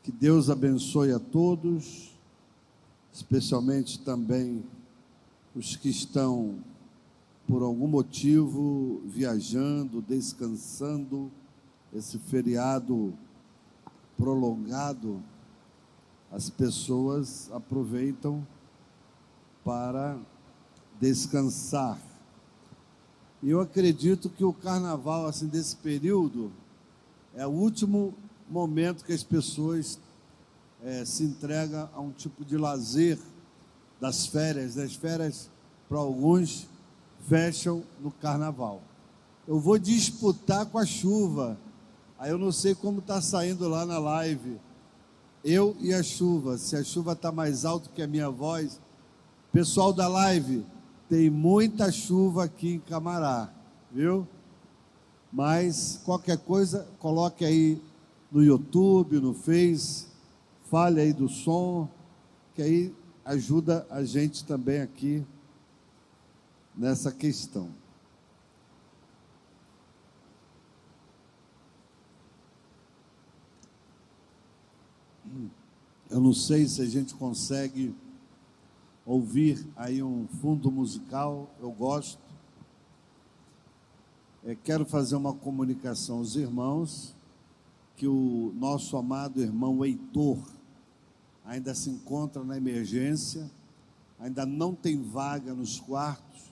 Que Deus abençoe a todos, especialmente também os que estão, por algum motivo, viajando, descansando, esse feriado prolongado. As pessoas aproveitam para descansar. E eu acredito que o carnaval, assim, desse período, é o último momento que as pessoas se entregam a um tipo de lazer das férias. As férias, para alguns, fecham no carnaval. Eu vou disputar com a chuva. Aí eu não sei como está saindo lá na live. Eu e a chuva. Se a chuva está mais alto que a minha voz. Pessoal da live, tem muita chuva aqui em Camará, viu? Mas qualquer coisa, coloque aí no YouTube, no Face, fale aí do som, que aí ajuda a gente também aqui nessa questão. Eu não sei se a gente consegue ouvir aí um fundo musical, eu gosto. Quero fazer uma comunicação aos irmãos, que o nosso amado irmão Heitor ainda se encontra na emergência, ainda não tem vaga nos quartos,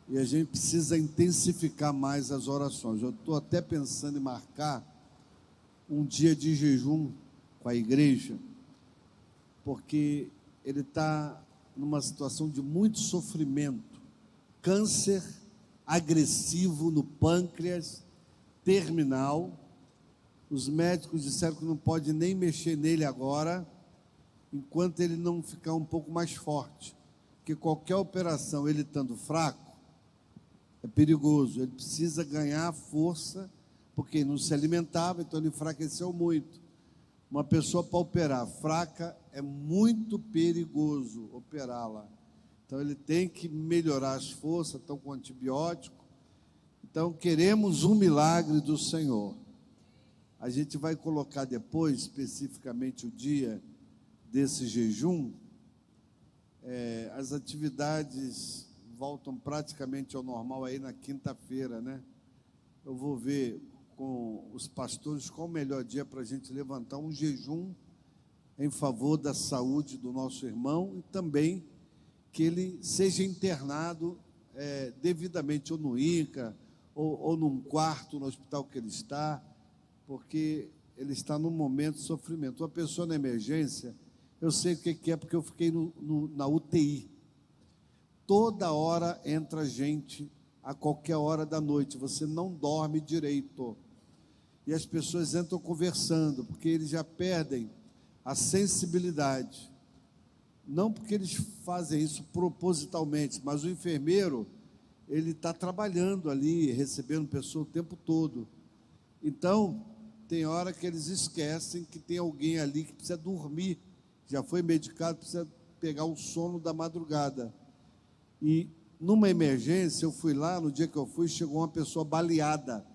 e a gente precisa intensificar mais as orações. Eu estou até pensando em marcar um dia de jejum com a igreja, porque ele está numa situação de muito sofrimento, câncer agressivo no pâncreas, terminal. Os médicos disseram que não pode nem mexer nele agora, enquanto ele não ficar um pouco mais forte, porque qualquer operação, ele estando fraco, é perigoso. Ele precisa ganhar força, porque não se alimentava, então ele enfraqueceu muito. Uma pessoa para operar fraca é muito perigoso operá-la. Então ele tem que melhorar as forças, estão com antibiótico. Então queremos um milagre do Senhor. A gente vai colocar depois, especificamente, o dia desse jejum. As atividades voltam praticamente ao normal aí na quinta-feira, né? Eu vou ver com os pastores qual o melhor dia para a gente levantar um jejum em favor da saúde do nosso irmão e também que ele seja internado devidamente, ou no INCA, ou num quarto no hospital que ele está, porque ele está num momento de sofrimento. Uma pessoa na emergência, eu sei o que é, porque eu fiquei na UTI. Toda hora entra gente, a qualquer hora da noite, você não dorme direito. E as pessoas entram conversando, porque eles já perdem a sensibilidade. Não porque eles fazem isso propositalmente, mas o enfermeiro, ele está trabalhando ali, recebendo pessoa o tempo todo. Então, tem hora que eles esquecem que tem alguém ali que precisa dormir, já foi medicado, precisa pegar o sono da madrugada. E numa emergência, eu fui lá, no dia que eu fui, chegou uma pessoa baleada.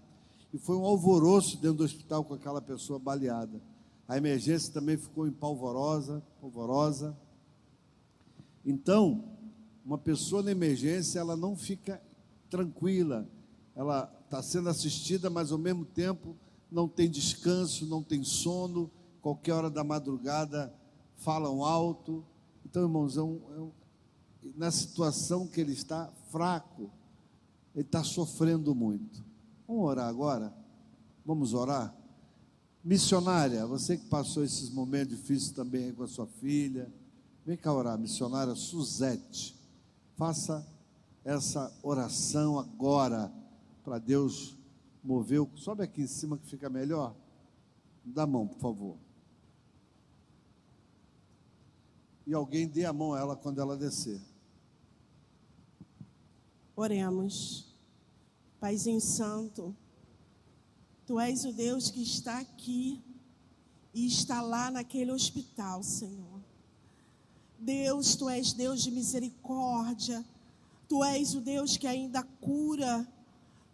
E foi um alvoroço dentro do hospital com aquela pessoa baleada. A emergência também ficou em polvorosa. Então, uma pessoa na emergência, ela não fica tranquila. Ela está sendo assistida, mas ao mesmo tempo não tem descanso, não tem sono. Qualquer hora da madrugada falam alto. Então, irmãos, na situação que ele está fraco, ele está sofrendo muito. Vamos orar agora? Vamos orar? Missionária, você que passou esses momentos difíceis também aí com a sua filha, vem cá orar. Missionária Suzete, faça essa oração agora, para Deus mover. Sobe aqui em cima que fica melhor. Dá a mão, por favor. E alguém dê a mão a ela quando ela descer. Oremos. Paizinho Santo, Tu és o Deus que está aqui e está lá naquele hospital, Senhor. Deus, Tu és Deus de misericórdia, Tu és o Deus que ainda cura,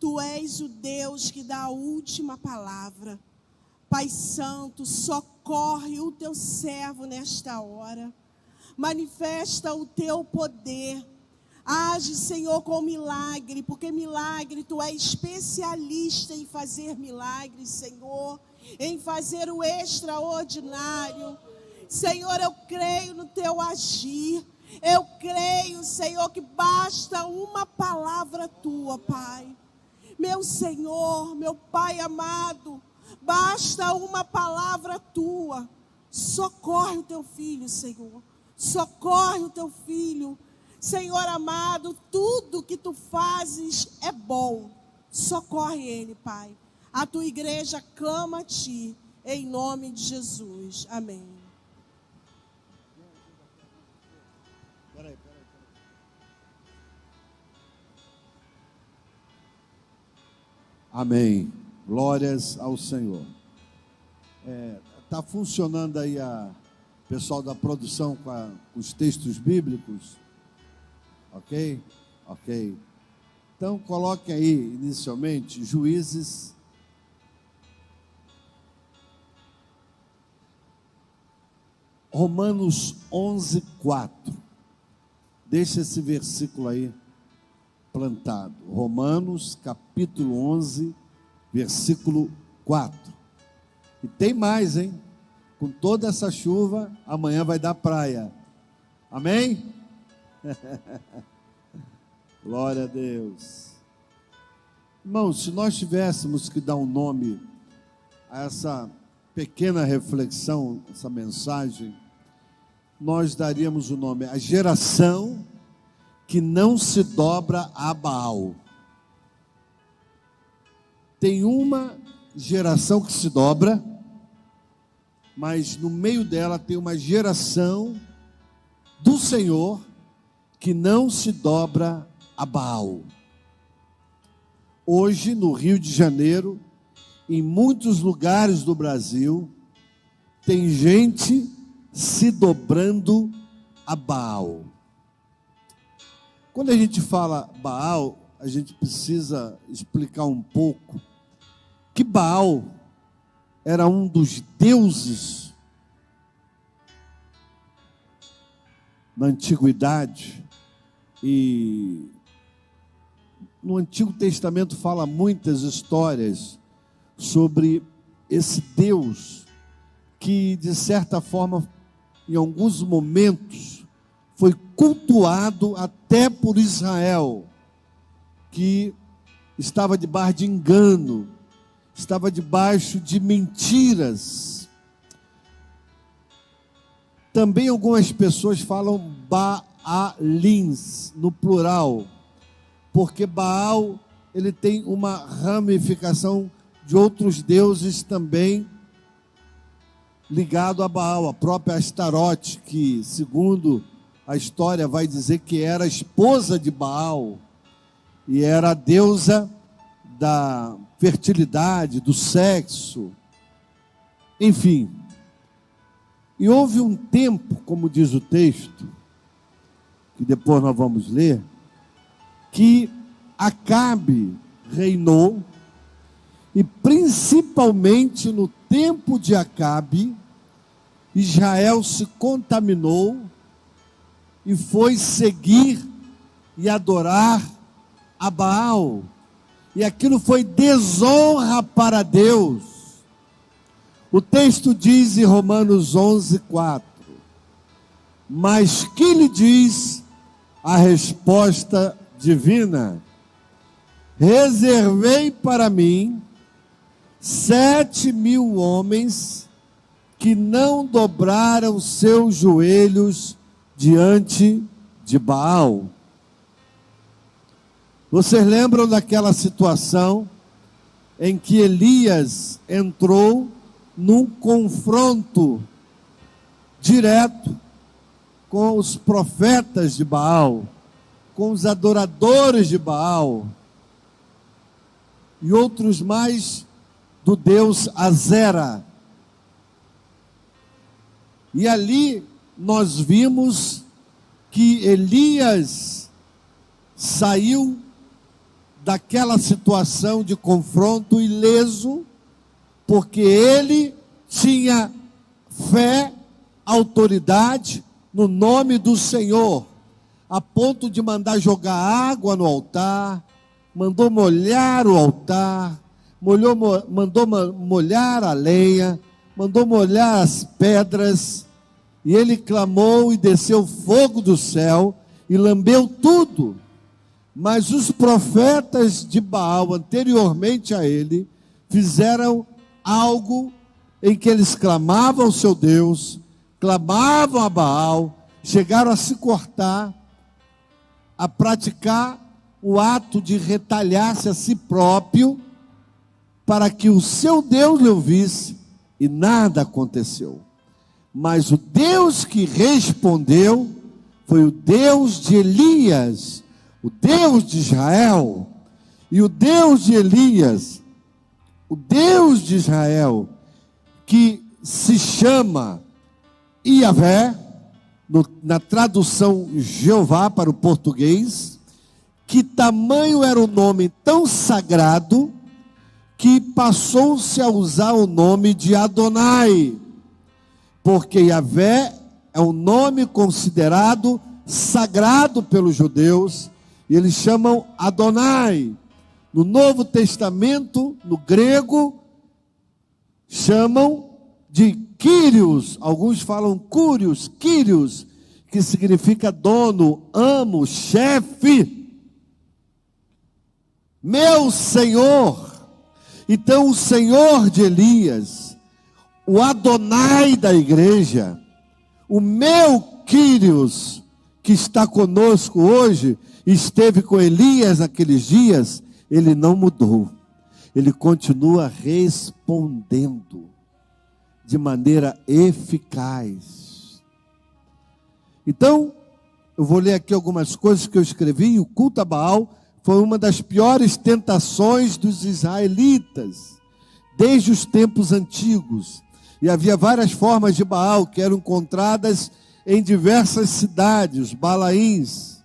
Tu és o Deus que dá a última palavra. Pai Santo, socorre socorre o teu servo nesta hora. Manifesta o teu poder. Age, Senhor, com milagre, porque milagre, tu és especialista em fazer milagres, Senhor, em fazer o extraordinário. Senhor, eu creio no teu agir. Eu creio, Senhor, que basta uma palavra tua, Pai. Meu Senhor, meu Pai amado, basta uma palavra tua. Socorre o teu filho, Senhor. Socorre o teu filho. Senhor amado, tudo que tu fazes é bom. Socorre ele, Pai. A tua igreja clama a ti, em nome de Jesus. Amém. Peraí. Amém. Glórias ao Senhor. Está funcionando aí o pessoal da produção com os textos bíblicos? Ok? Ok. Então, coloque aí, inicialmente, Juízes. Romanos 11:4. Deixa esse versículo aí plantado. Romanos, capítulo 11, versículo 4. E tem mais, hein? Com toda essa chuva, amanhã vai dar praia. Amém? Glória a Deus. Irmãos, se nós tivéssemos que dar um nome a essa pequena reflexão, essa mensagem, nós daríamos o nome: a geração que não se dobra a Baal. Tem uma geração que se dobra, mas no meio dela tem uma geração do Senhor que não se dobra a Baal. Hoje, no Rio de Janeiro, em muitos lugares do Brasil, tem gente se dobrando a Baal. Quando a gente fala Baal, a gente precisa explicar um pouco que Baal era um dos deuses na antiguidade. E no Antigo Testamento fala muitas histórias sobre esse Deus que, de certa forma, em alguns momentos, foi cultuado até por Israel, que estava debaixo de engano, estava debaixo de mentiras. Também algumas pessoas falam Baalins, no plural, porque Baal, ele tem uma ramificação de outros deuses também ligado a Baal, a própria Astarote, que, segundo a história, vai dizer que era a esposa de Baal e era a deusa da fertilidade, do sexo, enfim. E houve um tempo, como diz o texto, que depois nós vamos ler, que Acabe reinou, e principalmente no tempo de Acabe, Israel se contaminou e foi seguir e adorar a Baal. E aquilo foi desonra para Deus. O texto diz em Romanos 11:4, mas que lhe diz a resposta divina? Reservei para mim 7.000 homens que não dobraram seus joelhos diante de Baal. Vocês lembram daquela situação em que Elias entrou num confronto direto com os profetas de Baal, com os adoradores de Baal e outros mais do deus Azera. E ali nós vimos que Elias saiu daquela situação de confronto ileso, porque ele tinha fé, autoridade no nome do Senhor, a ponto de mandar jogar água no altar, mandou molhar o altar, mandou molhar a lenha, mandou molhar as pedras, e ele clamou e desceu fogo do céu e lambeu tudo. Mas os profetas de Baal, anteriormente a ele, fizeram algo em que eles clamavam ao seu Deus, clamavam a Baal, chegaram a se cortar, a praticar o ato de retalhar-se a si próprio, para que o seu Deus lhe ouvisse, e nada aconteceu. Mas o Deus que respondeu foi o Deus de Elias, o Deus de Israel. E o Deus de Elias, o Deus de Israel, que se chama Iavé, na tradução Jeová para o português, que tamanho era o nome tão sagrado, que passou-se a usar o nome de Adonai, porque Iavé é um nome considerado sagrado pelos judeus, e eles chamam Adonai. No Novo Testamento, no grego, chamam de Kyrios, alguns falam Curios, Kyrios, que significa dono, amo, chefe, meu Senhor. Então o Senhor de Elias, o Adonai da igreja, o meu Kyrios, que está conosco hoje, esteve com Elias naqueles dias, ele não mudou, ele continua respondendo de maneira eficaz. Então, eu vou ler aqui algumas coisas que eu escrevi. O culto a Baal foi uma das piores tentações dos israelitas, desde os tempos antigos. E havia várias formas de Baal que eram encontradas em diversas cidades, Baalins,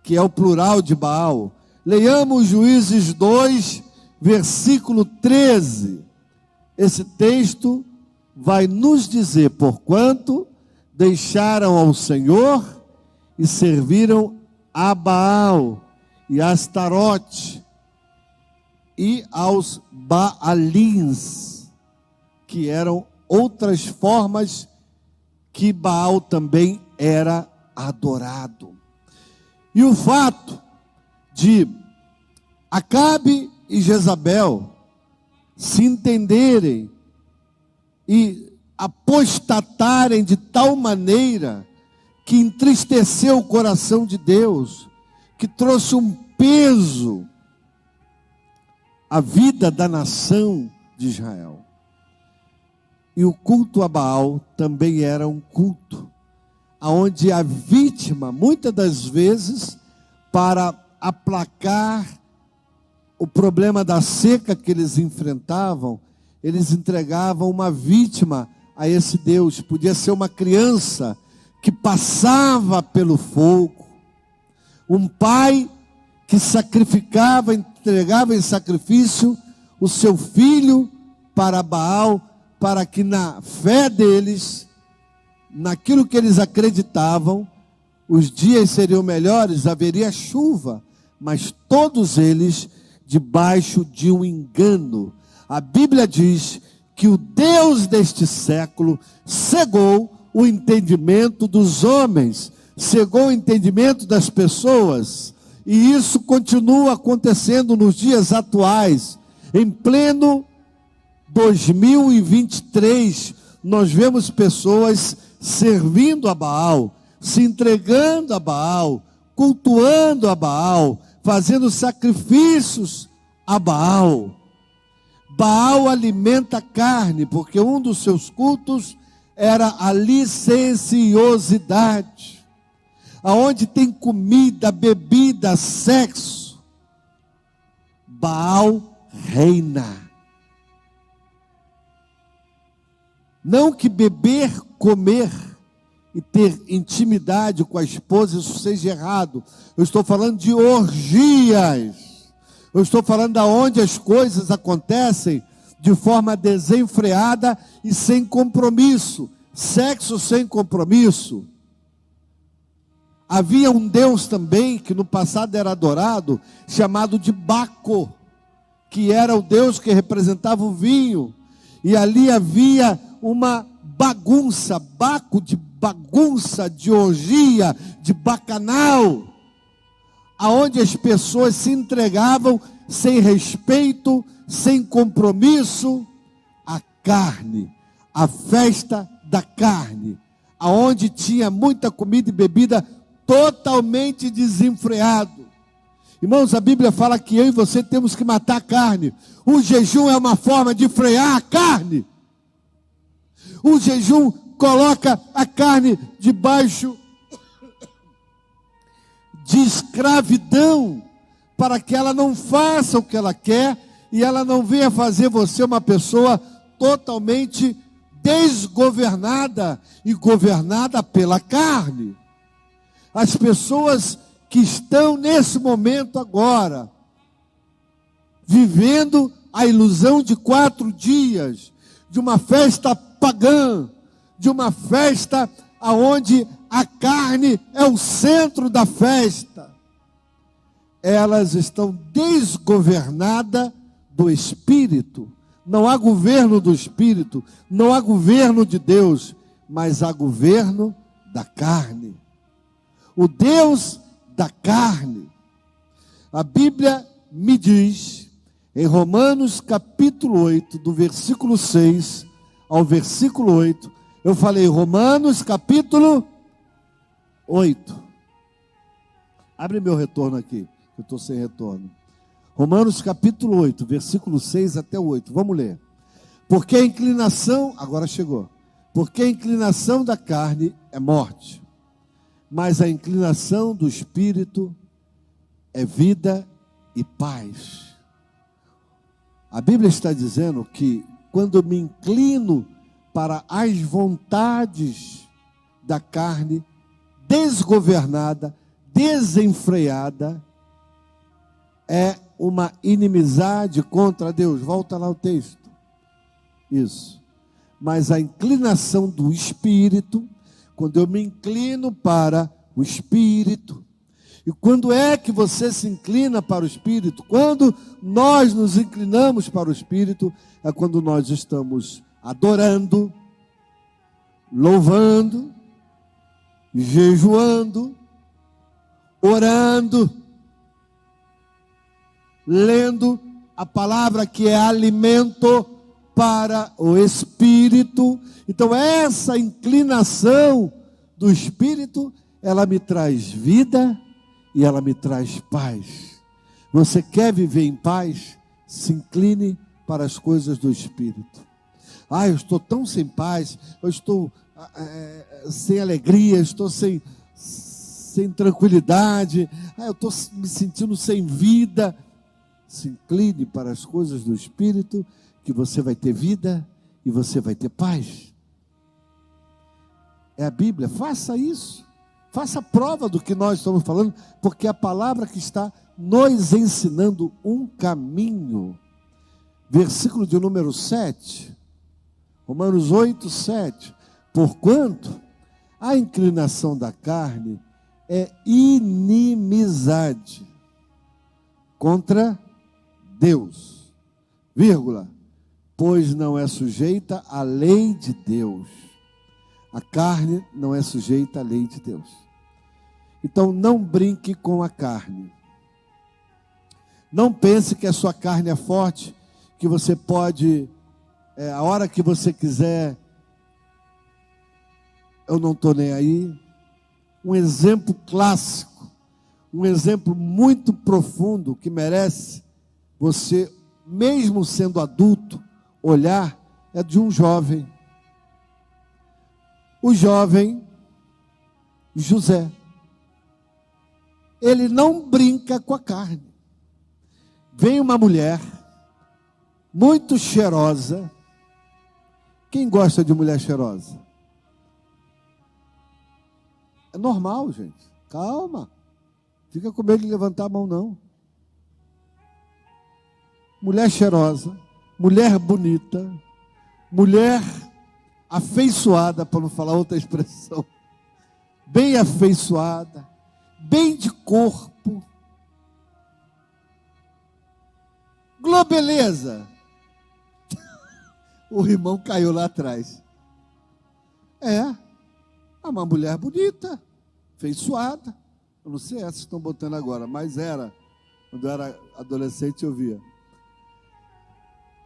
que é o plural de Baal. Leiamos Juízes 2, versículo 13. Esse texto vai nos dizer: porquanto deixaram ao Senhor e serviram a Baal e a Astarote e aos Baalins, que eram outras formas que Baal também era adorado. E o fato de Acabe e Jezabel se entenderem e apostatarem de tal maneira que entristeceu o coração de Deus, que trouxe um peso à vida da nação de Israel. E o culto a Baal também era um culto onde a vítima, muitas das vezes, para aplacar o problema da seca que eles enfrentavam, eles entregavam uma vítima a esse Deus. Podia ser uma criança que passava pelo fogo, um pai que sacrificava, entregava em sacrifício o seu filho para Baal, para que na fé deles, naquilo que eles acreditavam, os dias seriam melhores, haveria chuva, mas todos eles debaixo de um engano. A Bíblia diz que o Deus deste século cegou o entendimento dos homens, cegou o entendimento das pessoas, e isso continua acontecendo nos dias atuais. Em pleno 2023, nós vemos pessoas servindo a Baal, se entregando a Baal, cultuando a Baal, fazendo sacrifícios a Baal. Baal alimenta a carne, porque um dos seus cultos era a licenciosidade. Aonde tem comida, bebida, sexo, Baal reina. Não que beber, comer e ter intimidade com a esposa, isso seja errado. Eu estou falando de orgias. Eu estou falando de onde as coisas acontecem de forma desenfreada e sem compromisso. Sexo sem compromisso. Havia um deus também, que no passado era adorado, chamado de Baco, que era o deus que representava o vinho. E ali havia uma bagunça, Baco de bagunça, de orgia, de bacanal, aonde as pessoas se entregavam sem respeito, sem compromisso, à carne, à festa da carne, aonde tinha muita comida e bebida totalmente desenfreado. Irmãos, a Bíblia fala que eu e você temos que matar a carne. O jejum é uma forma de frear a carne. O jejum coloca a carne debaixo de escravidão, para que ela não faça o que ela quer e ela não venha fazer você uma pessoa totalmente desgovernada e governada pela carne. As pessoas que estão nesse momento agora, vivendo a ilusão de 4 dias, de uma festa pagã, de uma festa aonde a carne é o centro da festa, elas estão desgovernadas do Espírito. Não há governo do Espírito, não há governo de Deus, mas há governo da carne. O Deus da carne. A Bíblia me diz, em Romanos capítulo 8, do versículo 6 ao versículo 8, eu falei Romanos capítulo 8. Abre meu retorno aqui, que eu estou sem retorno. Romanos capítulo 8, versículo 6 até o 8. Vamos ler. Porque a inclinação, agora chegou. Porque a inclinação da carne é morte, mas a inclinação do Espírito é vida e paz. A Bíblia está dizendo que quando eu me inclino para as vontades da carne, desgovernada, desenfreada, é uma inimizade contra Deus. Volta lá o texto. Isso. Mas a inclinação do Espírito, quando eu me inclino para o Espírito. E quando é que você se inclina para o Espírito? Quando nós nos inclinamos para o Espírito, é quando nós estamos adorando, louvando, jejuando, orando, lendo a palavra que é alimento para o Espírito. Então essa inclinação do Espírito, ela me traz vida e ela me traz paz. Você quer viver em paz? Se incline para as coisas do Espírito. Eu estou tão sem paz, eu estou sem alegria, eu estou sem tranquilidade, eu estou me sentindo sem vida. Se incline para as coisas do Espírito, que você vai ter vida e você vai ter paz. É a Bíblia, faça isso. Faça prova do que nós estamos falando, porque é a palavra que está nos ensinando um caminho. Versículo de número 7, Romanos 8, 7. Porquanto a inclinação da carne é inimizade contra Deus, vírgula, pois não é sujeita à lei de Deus. A carne não é sujeita à lei de Deus. Então não brinque com a carne. Não pense que a sua carne é forte, que você pode, a hora que você quiser, eu não estou nem aí. Um exemplo clássico, um exemplo muito profundo, que merece você, mesmo sendo adulto, olhar, é de um jovem. O jovem José. Ele não brinca com a carne. Vem uma mulher muito cheirosa. Quem gosta de mulher cheirosa? É normal, gente. Calma. Fica com medo de levantar a mão, não. Mulher cheirosa, mulher bonita, mulher afeiçoada, para não falar outra expressão, bem afeiçoada, bem de corpo, globeleza. O irmão caiu lá atrás. É uma mulher bonita, afeiçoada. Eu não sei essa que estão botando agora, mas era. Quando eu era adolescente eu via.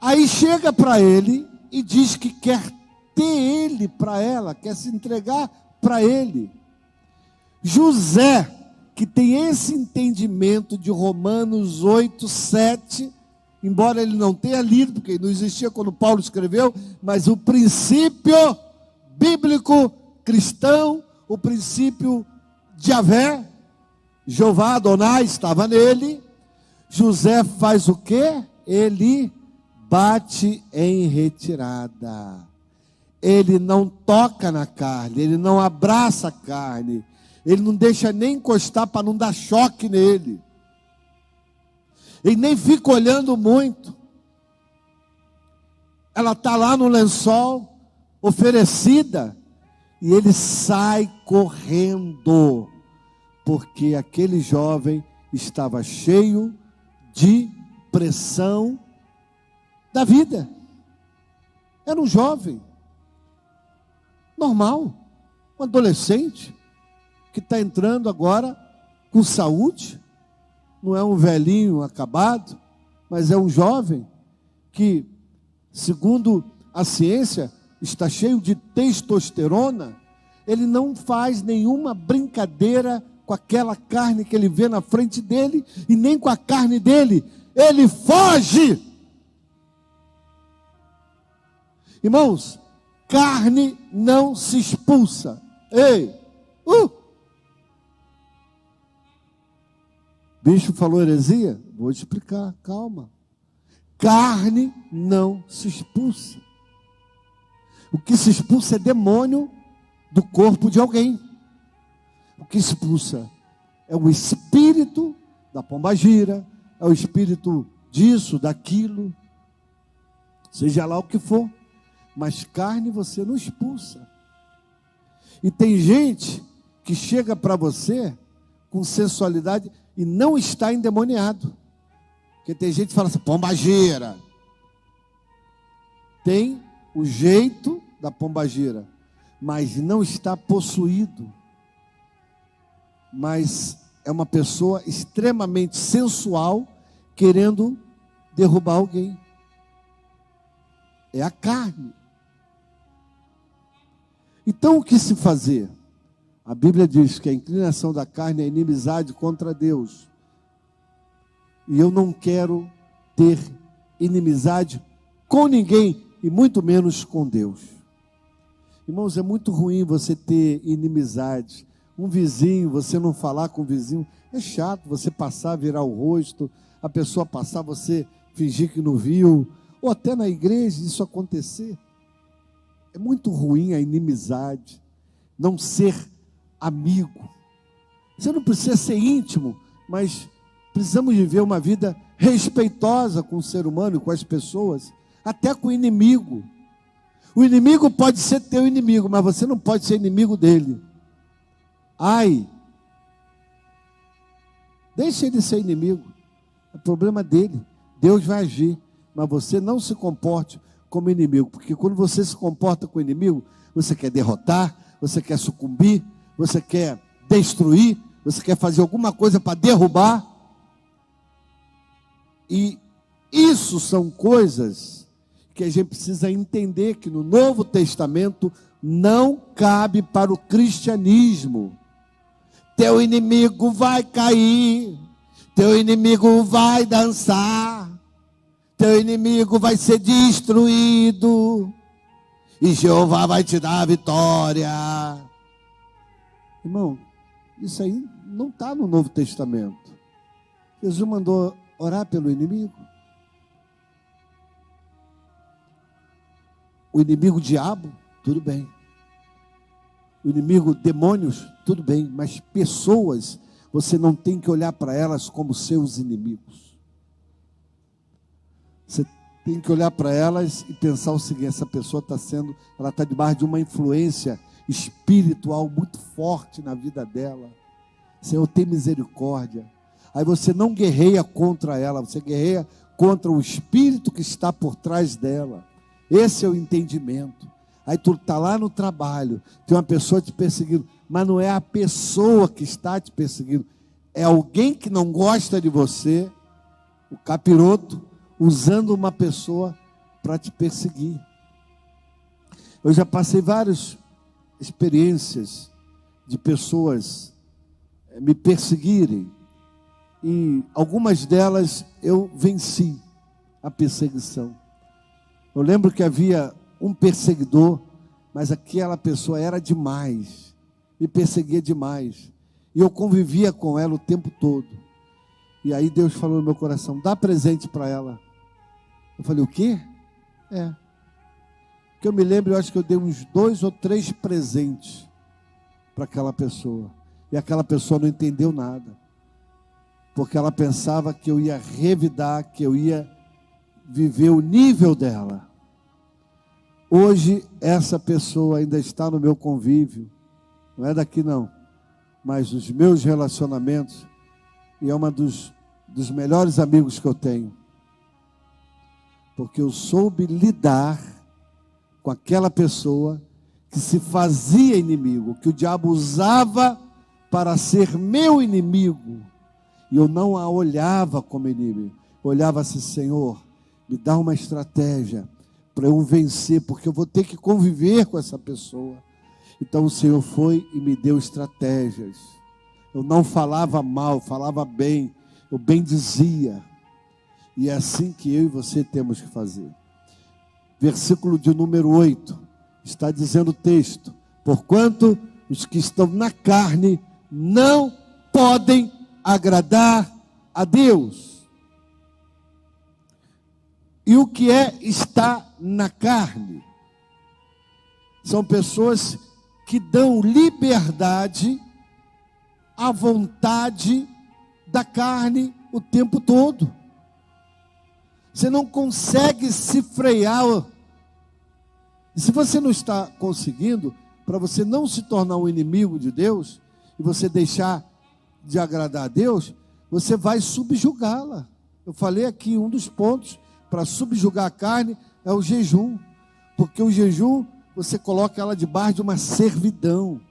Aí chega para ele e diz que quer ter ele para ela, quer se entregar para ele. José, que tem esse entendimento de Romanos 8, 7, embora ele não tenha lido, porque não existia quando Paulo escreveu, mas o princípio bíblico cristão, o princípio de Yahvé, Jeová Adonai estava nele. José faz o quê? Ele bate em retirada. Ele não toca na carne, ele não abraça a carne, ele não deixa nem encostar para não dar choque nele. Ele nem fica olhando muito. Ela está lá no lençol, oferecida, e ele sai correndo, porque aquele jovem estava cheio de pressão da vida. Era um jovem normal, um adolescente que está entrando agora com saúde. Não é um velhinho acabado, mas é um jovem que, segundo a ciência, está cheio de testosterona. Ele não faz nenhuma brincadeira com aquela carne que ele vê na frente dele, e nem com a carne dele. Ele foge. Irmãos, carne não se expulsa. Ei! Bicho falou heresia? Vou te explicar, calma. Carne não se expulsa. O que se expulsa é demônio do corpo de alguém. O que expulsa é o espírito da pombagira, é o espírito disso, daquilo, seja lá o que for. Mas carne você não expulsa. E tem gente que chega para você com sensualidade e não está endemoniado. Porque tem gente que fala assim, pombagira. Tem o jeito da pombagira, mas não está possuído. Mas é uma pessoa extremamente sensual, querendo derrubar alguém. É a carne. Então o que se fazer? A Bíblia diz que a inclinação da carne é inimizade contra Deus. E eu não quero ter inimizade com ninguém, e muito menos com Deus. Irmãos, é muito ruim você ter inimizade. Um vizinho, você não falar com o vizinho, é chato você passar, virar o rosto, a pessoa passar, você fingir que não viu, ou até na igreja isso acontecer. É muito ruim a inimizade, não ser amigo. Você não precisa ser íntimo, mas precisamos viver uma vida respeitosa com o ser humano e com as pessoas, até com o inimigo. O inimigo pode ser teu inimigo, mas você não pode ser inimigo dele. Ai, deixa ele ser inimigo, é problema dele. Deus vai agir, mas você não se comporte como inimigo, porque quando você se comporta com o inimigo, você quer derrotar, você quer sucumbir, você quer destruir, você quer fazer alguma coisa para derrubar. E isso são coisas que a gente precisa entender, que no Novo Testamento não cabe para o cristianismo. Teu inimigo vai cair, teu inimigo vai dançar, teu inimigo vai ser destruído, e Jeová vai te dar a vitória. Irmão, isso aí não está no Novo Testamento. Jesus mandou orar pelo inimigo. O inimigo diabo, tudo bem. O inimigo demônios, tudo bem. Mas pessoas, você não tem que olhar para elas como seus inimigos. Você tem que olhar para elas e pensar o seguinte: essa pessoa ela está debaixo de uma influência espiritual muito forte na vida dela. Senhor, tem misericórdia. Aí você não guerreia contra ela, você guerreia contra o espírito que está por trás dela. Esse é o entendimento. Aí tu está lá no trabalho, tem uma pessoa te perseguindo, mas não é a pessoa que está te perseguindo, é alguém que não gosta de você, o capiroto, usando uma pessoa para te perseguir. Eu já passei várias experiências de pessoas me perseguirem, e algumas delas eu venci a perseguição. Eu lembro que havia um perseguidor, mas aquela pessoa era demais, me perseguia demais, e eu convivia com ela o tempo todo. E aí Deus falou no meu coração: dá presente para ela. Eu falei: o quê? Que eu me lembro, eu acho que eu dei uns 2 ou 3 presentes para aquela pessoa, e aquela pessoa não entendeu nada, porque ela pensava que eu ia revidar, que eu ia viver o nível dela. Hoje essa pessoa ainda está no meu convívio, não é daqui não, mas nos meus relacionamentos, e é uma dos melhores amigos que eu tenho, porque eu soube lidar com aquela pessoa que se fazia inimigo, que o diabo usava para ser meu inimigo, e eu não a olhava como inimigo. Eu olhava assim: Senhor, me dá uma estratégia para eu vencer, porque eu vou ter que conviver com essa pessoa. Então o Senhor foi e me deu estratégias. Eu não falava mal, falava bem, eu bendizia. E é assim que eu e você temos que fazer. Versículo de número 8, está dizendo o texto: porquanto os que estão na carne não podem agradar a Deus. E o que é estar na carne? São pessoas que dão liberdade à vontade da carne o tempo todo. Você não consegue se frear. E se você não está conseguindo, para você não se tornar um inimigo de Deus, e você deixar de agradar a Deus, você vai subjugá-la. Eu falei aqui, um dos pontos para subjugar a carne é o jejum, porque o jejum, você coloca ela debaixo de uma servidão,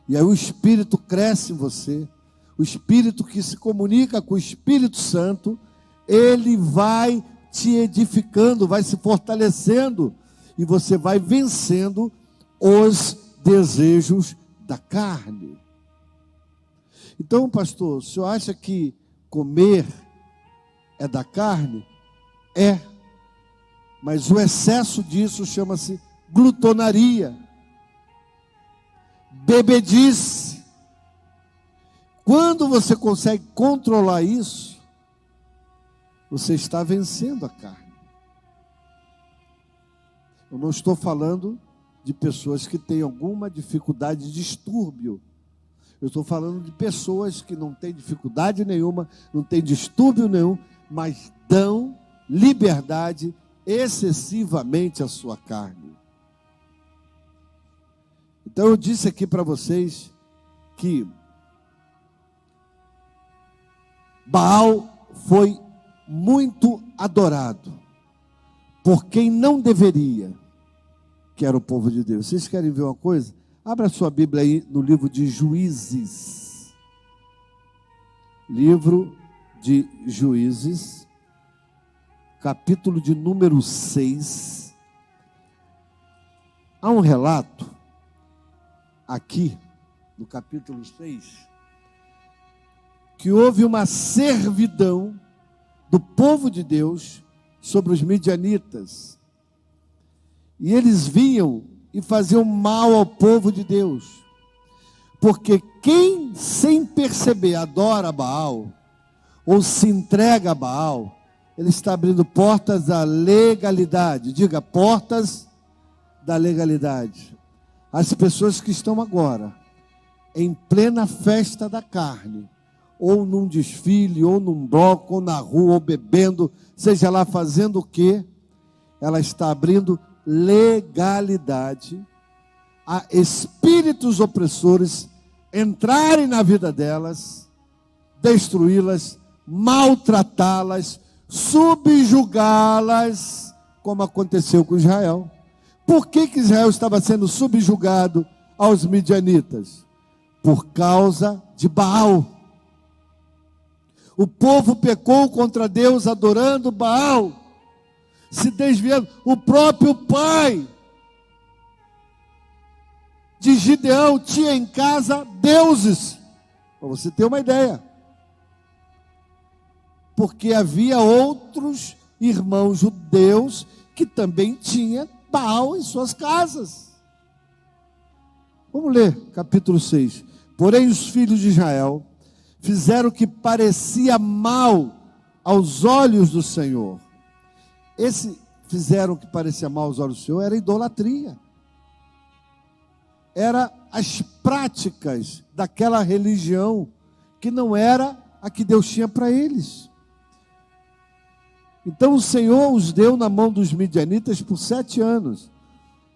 e aí o Espírito cresce em você. O Espírito que se comunica com o Espírito Santo, ele vai te edificando, vai se fortalecendo, e você vai vencendo os desejos da carne. Então, pastor, o senhor acha que comer é da carne? É, mas o excesso disso chama-se glutonaria, bebedice. Quando você consegue controlar isso, você está vencendo a carne. Eu não estou falando de pessoas que têm alguma dificuldade de distúrbio. Eu estou falando de pessoas que não têm dificuldade nenhuma, não têm distúrbio nenhum, mas dão liberdade excessivamente à sua carne. Então eu disse aqui para vocês que Baal foi muito adorado por quem não deveria, que era o povo de Deus. Vocês querem ver uma coisa? Abra sua Bíblia aí no livro de Juízes. Livro de Juízes, capítulo de número 6. Há um relato aqui, no capítulo 6, que houve uma servidão do povo de Deus sobre os midianitas. E eles vinham e faziam mal ao povo de Deus. Porque quem sem perceber adora Baal, ou se entrega a Baal, ele está abrindo portas da legalidade. Diga, portas da legalidade. As pessoas que estão agora em plena festa da carne, ou num desfile, ou num bloco, ou na rua, ou bebendo, seja lá fazendo o quê, ela está abrindo legalidade a espíritos opressores entrarem na vida delas, destruí-las, maltratá-las, subjugá-las, como aconteceu com Israel. Por que Israel estava sendo subjugado aos midianitas? Por causa de Baal. O povo pecou contra Deus adorando Baal, se desviando. O próprio pai de Gideão tinha em casa deuses, para você ter uma ideia. Porque havia outros irmãos judeus que também tinham Baal em suas casas. Vamos ler capítulo 6. Porém os filhos de Israel fizeram o que parecia mal aos olhos do Senhor. Esse fizeram o que parecia mal aos olhos do Senhor era idolatria. Era as práticas daquela religião que não era a que Deus tinha para eles. Então o Senhor os deu na mão dos midianitas por 7 anos.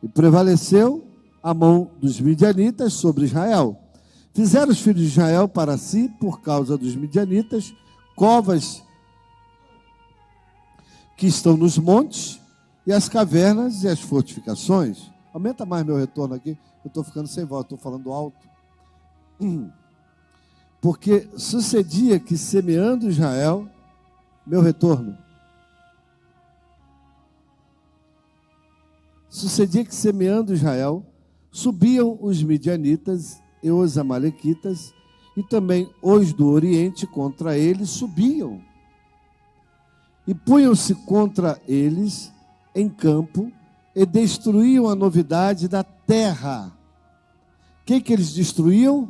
E prevaleceu a mão dos midianitas sobre Israel. Fizeram os filhos de Israel para si, por causa dos midianitas, covas que estão nos montes, e as cavernas e as fortificações. Aumenta mais meu retorno aqui, eu estou ficando sem voz, estou falando alto. Porque sucedia que semeando Israel, meu retorno, sucedia que semeando Israel, subiam os midianitas e os amalequitas, e também os do Oriente contra eles subiam. E punham-se contra eles em campo, e destruíam a novidade da terra. O que eles destruíam? O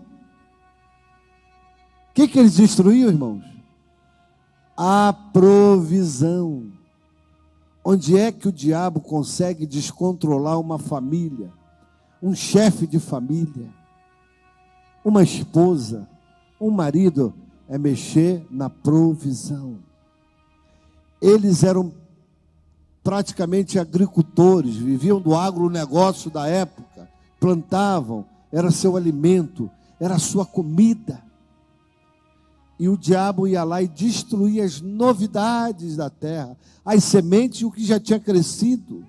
que eles destruíam, irmãos? A provisão. Onde é que o diabo consegue descontrolar uma família, um chefe de família, uma esposa, um marido? É mexer na provisão. Eles eram praticamente agricultores, viviam do agronegócio da época, plantavam, era seu alimento, era sua comida. E o diabo ia lá e destruía as novidades da terra, as sementes e o que já tinha crescido.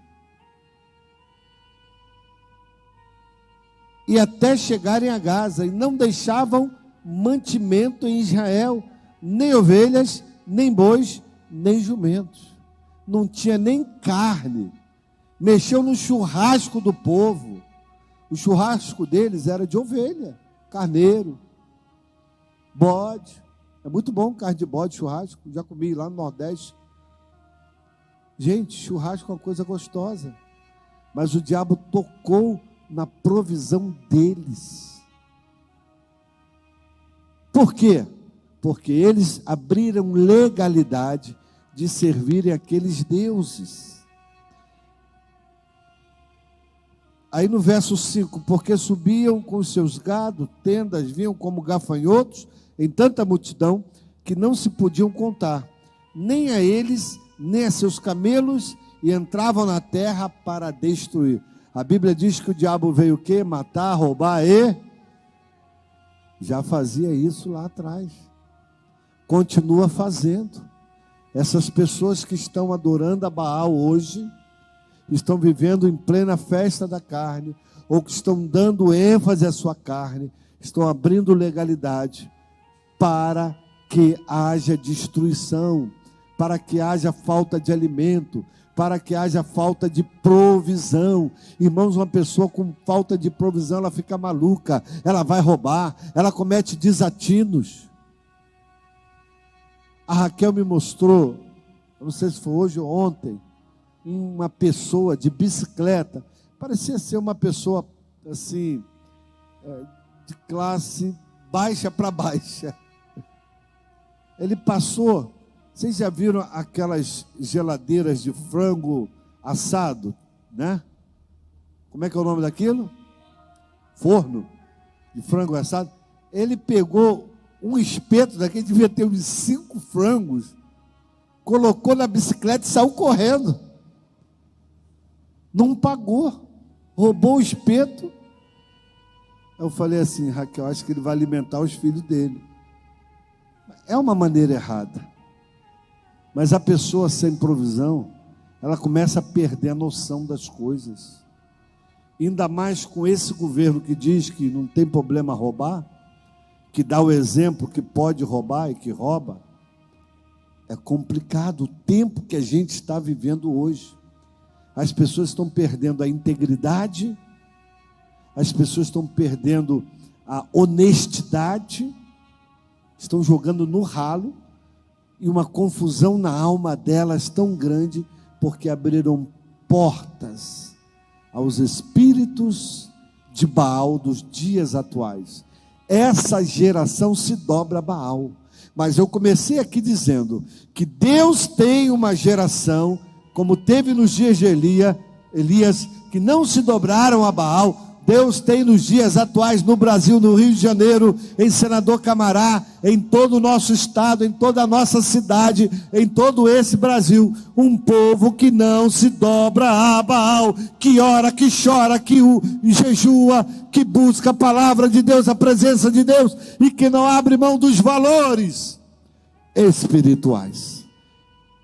E até chegarem a Gaza, e não deixavam mantimento em Israel, nem ovelhas, nem bois, nem jumentos. Não tinha nem carne. Mexeu no churrasco do povo. O churrasco deles era de ovelha, carneiro, bode. É muito bom carne de bode, churrasco. Já comi lá no Nordeste. Gente, churrasco é uma coisa gostosa. Mas o diabo tocou na provisão deles. Por quê? Porque eles abriram legalidade de servirem aqueles deuses. Aí no verso 5, porque subiam com os seus gados, tendas, vinham como gafanhotos, em tanta multidão, que não se podiam contar, nem a eles, nem a seus camelos, e entravam na terra para destruir. A Bíblia diz que o diabo veio o quê? Matar, roubar e... Já fazia isso lá atrás. Continua fazendo. Essas pessoas que estão adorando a Baal hoje, estão vivendo em plena festa da carne, ou que estão dando ênfase à sua carne, estão abrindo legalidade para que haja destruição, para que haja falta de alimento, para que haja falta de provisão. Irmãos, uma pessoa com falta de provisão, ela fica maluca, ela vai roubar, ela comete desatinos. A Raquel me mostrou, não sei se foi hoje ou ontem, uma pessoa de bicicleta, parecia ser uma pessoa assim, de classe baixa para baixa. Ele passou, vocês já viram aquelas geladeiras de frango assado, né? Como é que é o nome daquilo? Forno de frango assado. Ele pegou um espeto daquele, devia ter uns 5 frangos, colocou na bicicleta e saiu correndo. Não pagou, roubou o espeto. Eu falei assim: Raquel, acho que ele vai alimentar os filhos dele. É uma maneira errada. Mas a pessoa sem provisão, ela começa a perder a noção das coisas. Ainda mais com esse governo que diz que não tem problema roubar, que dá o exemplo que pode roubar e que rouba. É complicado o tempo que a gente está vivendo hoje. As pessoas estão perdendo a integridade, as pessoas estão perdendo a honestidade, estão jogando no ralo, e uma confusão na alma delas tão grande, porque abriram portas aos espíritos de Baal dos dias atuais. Essa geração se dobra a Baal. Mas eu comecei aqui dizendo que Deus tem uma geração, como teve nos dias de Elias, que não se dobraram a Baal. Deus tem nos dias atuais no Brasil, no Rio de Janeiro, em Senador Camará, em todo o nosso estado, em toda a nossa cidade, em todo esse Brasil, um povo que não se dobra a Baal, que ora, que chora, que jejua, que busca a palavra de Deus, a presença de Deus, e que não abre mão dos valores espirituais.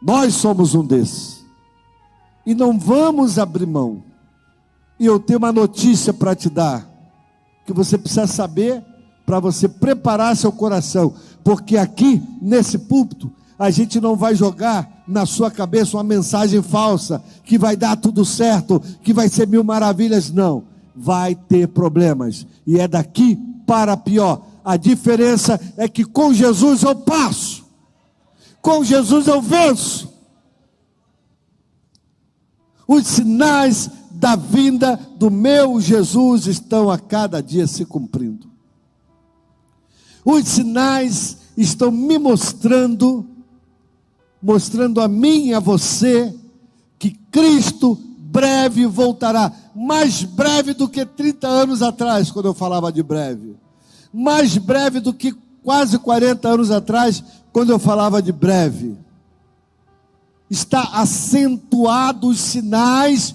Nós somos um desses, e não vamos abrir mão. E eu tenho uma notícia para te dar, que você precisa saber, para você preparar seu coração, porque aqui, nesse púlpito, a gente não vai jogar na sua cabeça uma mensagem falsa, que vai dar tudo certo, que vai ser mil maravilhas. Não, vai ter problemas, e é daqui para pior. A diferença é que com Jesus eu passo, com Jesus eu venço. Os sinais da vinda do meu Jesus estão a cada dia se cumprindo. Os sinais estão me mostrando a mim e a você, que Cristo breve voltará. Mais breve do que 30 anos atrás, quando eu falava de breve. Mais breve do que quase 40 anos atrás, quando eu falava de breve. Está acentuado os sinais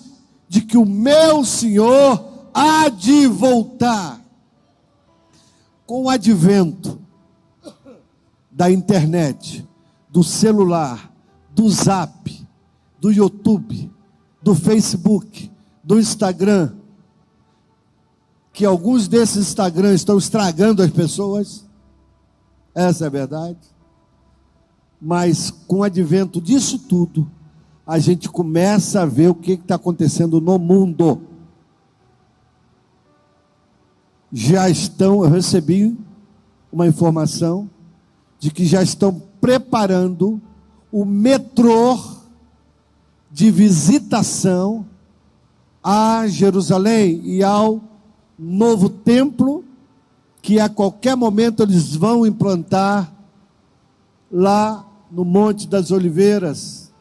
de que o meu Senhor há de voltar. Com o advento da internet, do celular, do Zap, do YouTube, do Facebook, do Instagram, que alguns desses Instagrams estão estragando as pessoas, essa é a verdade. Mas com o advento disso tudo, a gente começa a ver o que está acontecendo no mundo. Eu recebi uma informação de que já estão preparando o metrô de visitação a Jerusalém e ao novo templo, que a qualquer momento eles vão implantar lá no Monte das Oliveiras,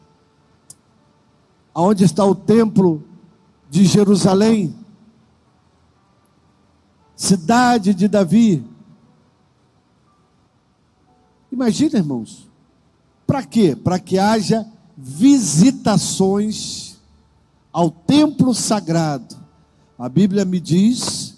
onde está o templo de Jerusalém, cidade de Davi. Imagina, irmãos, para quê? Para que haja visitações ao templo sagrado. A Bíblia me diz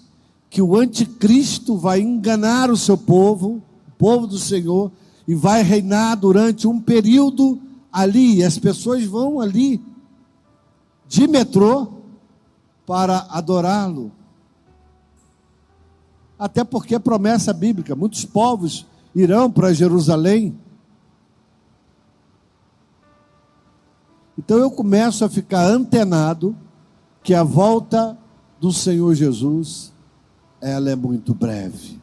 que o anticristo vai enganar o seu povo, o povo do Senhor, e vai reinar durante um período ali, e as pessoas vão ali de metrô para adorá-lo. Até porque é promessa bíblica, muitos povos irão para Jerusalém. Então eu começo a ficar antenado que a volta do Senhor Jesus, ela é muito breve.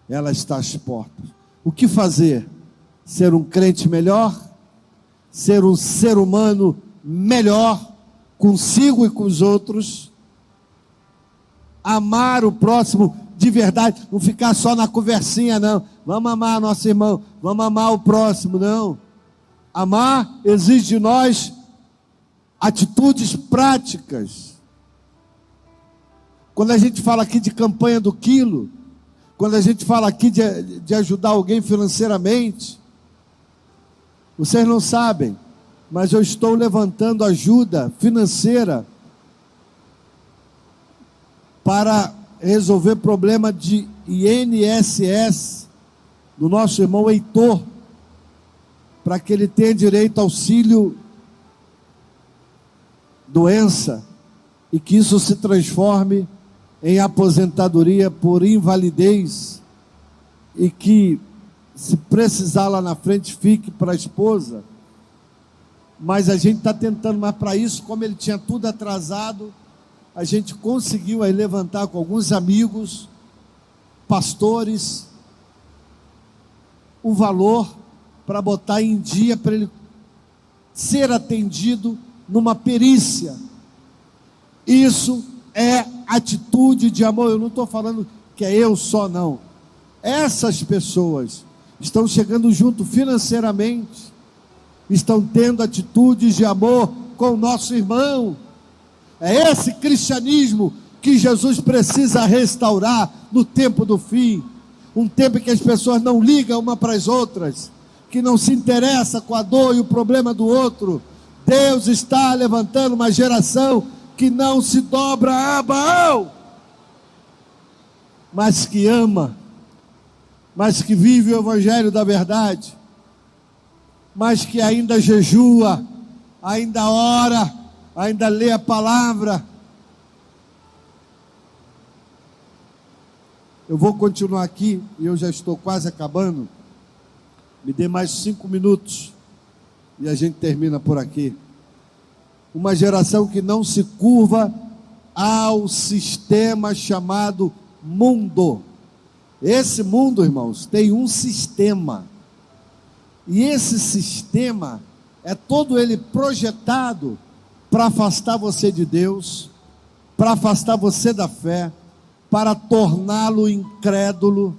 Ela está às portas. O que fazer? Ser um crente melhor? Ser um ser humano melhor consigo e com os outros? Amar o próximo de verdade, não ficar só na conversinha, não. Vamos amar nosso irmão, vamos amar o próximo, não. Amar exige de nós atitudes práticas. Quando a gente fala aqui de campanha do quilo, quando a gente fala aqui de ajudar alguém financeiramente, vocês não sabem, mas eu estou levantando ajuda financeira para resolver problema de INSS do nosso irmão Heitor, para que ele tenha direito ao auxílio doença e que isso se transforme em aposentadoria por invalidez e que, se precisar lá na frente, fique para a esposa. Mas a gente está tentando, mas para isso, como ele tinha tudo atrasado, a gente conseguiu aí levantar com alguns amigos, pastores, o valor para botar em dia, para ele ser atendido numa perícia. Isso é atitude de amor. Eu não estou falando que é eu só, não. Essas pessoas estão chegando junto financeiramente, estão tendo atitudes de amor com o nosso irmão. É esse cristianismo que Jesus precisa restaurar no tempo do fim. Um tempo em que as pessoas não ligam uma para as outras, que não se interessa com a dor e o problema do outro. Deus está levantando uma geração que não se dobra a Baal, mas que ama, mas que vive o evangelho da verdade, mas que ainda jejua, ainda ora, ainda lê a palavra. Eu vou continuar aqui, e eu já estou quase acabando. Me dê mais 5 minutos, e a gente termina por aqui. Uma geração que não se curva ao sistema chamado mundo. Esse mundo, irmãos, tem um sistema. E esse sistema é todo ele projetado para afastar você de Deus, para afastar você da fé, para torná-lo incrédulo.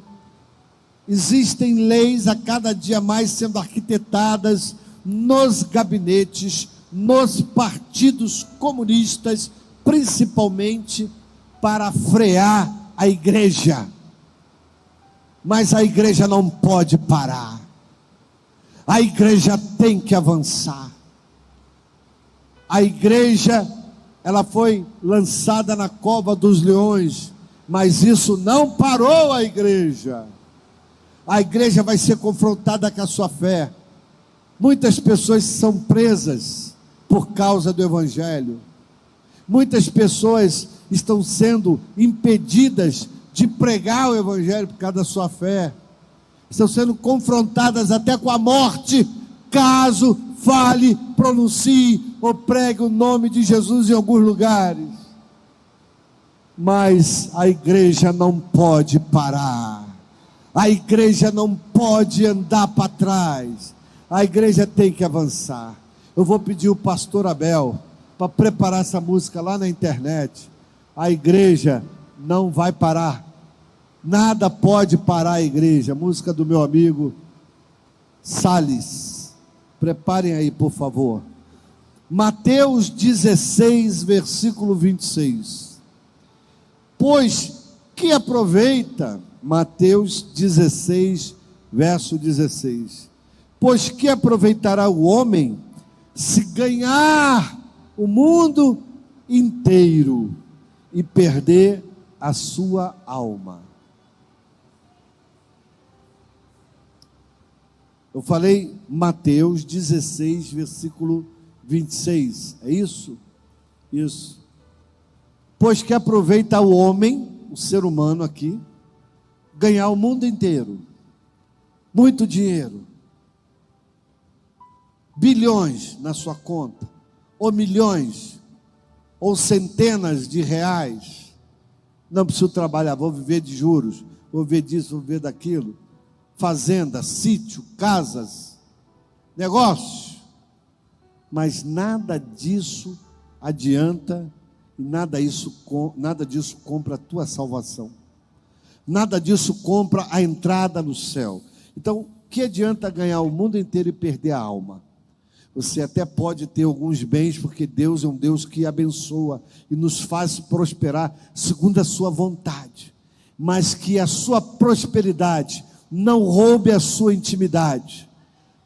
Existem leis a cada dia mais sendo arquitetadas nos gabinetes, nos partidos comunistas, principalmente para frear a igreja. Mas a igreja não pode parar. A igreja tem que avançar. A igreja, ela foi lançada na cova dos leões, mas isso não parou a igreja. A igreja vai ser confrontada com a sua fé. Muitas pessoas são presas por causa do evangelho. Muitas pessoas estão sendo impedidas de pregar o evangelho por causa da sua fé. Estão sendo confrontadas até com a morte, caso fale, pronuncie ou pregue o nome de Jesus em alguns lugares. Mas a igreja não pode parar. A igreja não pode andar para trás. A igreja tem que avançar. Eu vou pedir o pastor Abel para preparar essa música lá na internet. A igreja não vai parar. Nada pode parar a igreja. Música do meu amigo Salles. Preparem aí, por favor. Mateus 16, versículo 26. Pois que aproveita, Mateus 16, verso 16. Pois que aproveitará o homem se ganhar o mundo inteiro e perder a sua alma? Eu falei Mateus 16, versículo 26, é isso? Isso. Pois que aproveita o homem, o ser humano aqui, ganhar o mundo inteiro, muito dinheiro, bilhões na sua conta, ou milhões, ou centenas de reais. Não preciso trabalhar, vou viver de juros, vou viver disso, vou viver daquilo. Fazenda, sítio, casas, negócios. Mas nada disso adianta e nada disso compra a tua salvação. Nada disso compra a entrada no céu. Então, que adianta ganhar o mundo inteiro e perder a alma? Você até pode ter alguns bens, porque Deus é um Deus que abençoa e nos faz prosperar segundo a sua vontade. Mas que a sua prosperidade não roube a sua intimidade.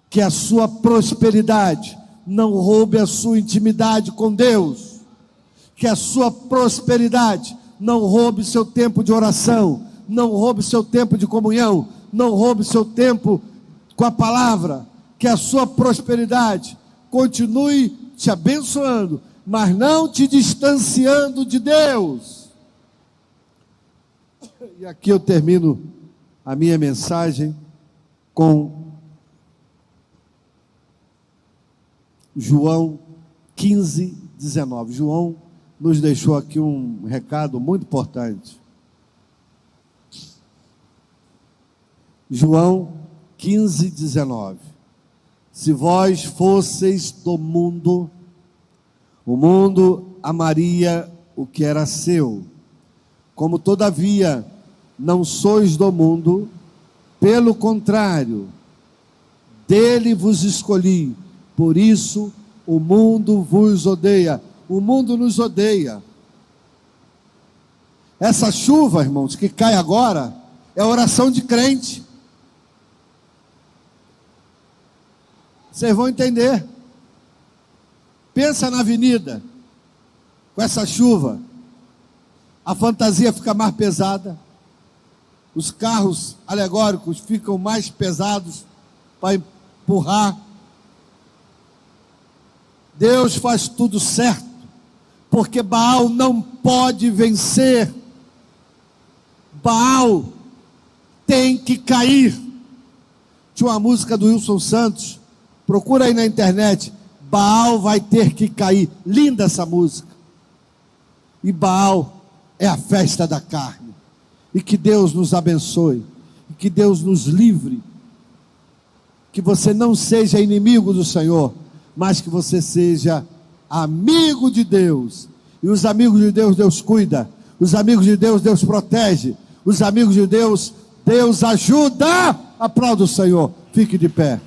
Que a sua prosperidade não roube a sua intimidade com Deus. Que a sua prosperidade não roube seu tempo de oração, não roube seu tempo de comunhão, não roube seu tempo com a palavra. Que a sua prosperidade continue te abençoando, mas não te distanciando de Deus. E aqui eu termino a minha mensagem com João 15, 19. João nos deixou aqui um recado muito importante. João 15, 19. Se vós fosseis do mundo, o mundo amaria o que era seu. Como todavia não sois do mundo, pelo contrário, dele vos escolhi, por isso o mundo vos odeia. O mundo nos odeia. Essa chuva, irmãos, que cai agora, é oração de crente. Vocês vão entender. Pensa na avenida, com essa chuva, a fantasia fica mais pesada, os carros alegóricos ficam mais pesados para empurrar. Deus faz tudo certo, porque Baal não pode vencer. Baal tem que cair. Tinha uma música do Wilson Santos, procura aí na internet, Baal vai ter que cair. Linda essa música. E Baal é a festa da carne. E que Deus nos abençoe, e que Deus nos livre, que você não seja inimigo do Senhor, mas que você seja amigo de Deus. E os amigos de Deus, Deus cuida. Os amigos de Deus, Deus protege. Os amigos de Deus, Deus ajuda. Aplauda o Senhor. Fique de pé.